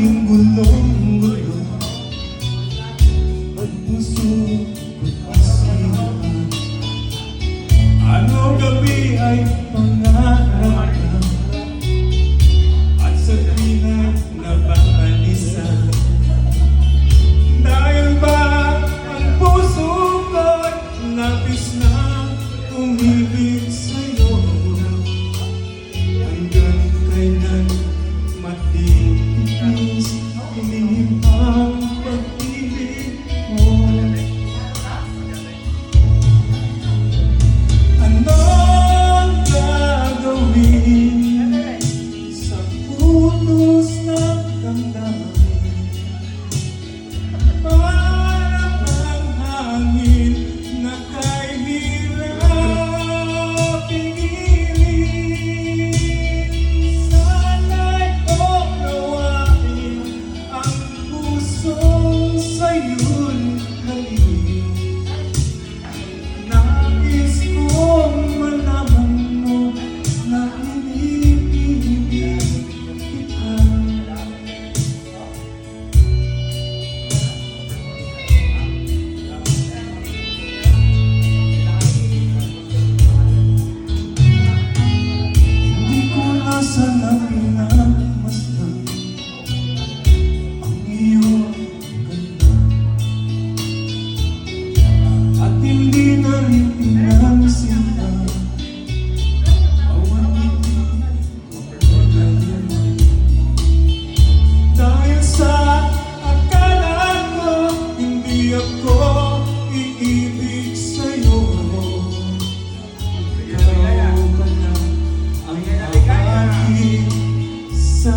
naging gulong-gulo at puso ko'y pasihan. Ano gabi ay pangarap ka at sa pinag nabalisan. Dahil ba ang puso ko'y labis na umibig sa'yo? Hanggang kailan matitis hinihim ang pag-ibig mo? Anong gagawin sa punos ng damdamin? Parang ang hangin na kay hirap pigilin. Sana'y unawain ang pusong sa'yo'y halin. Nais kong malaman mo na iniibig kita. Hindi ko na sana pinagmasdan ang iyong ganda, at hindi na rin pinagsinta bawat ngiti o pagkain. Dahil sa akala ko hindi ako iibig sa'yo, ikaw pa lang ang aking sa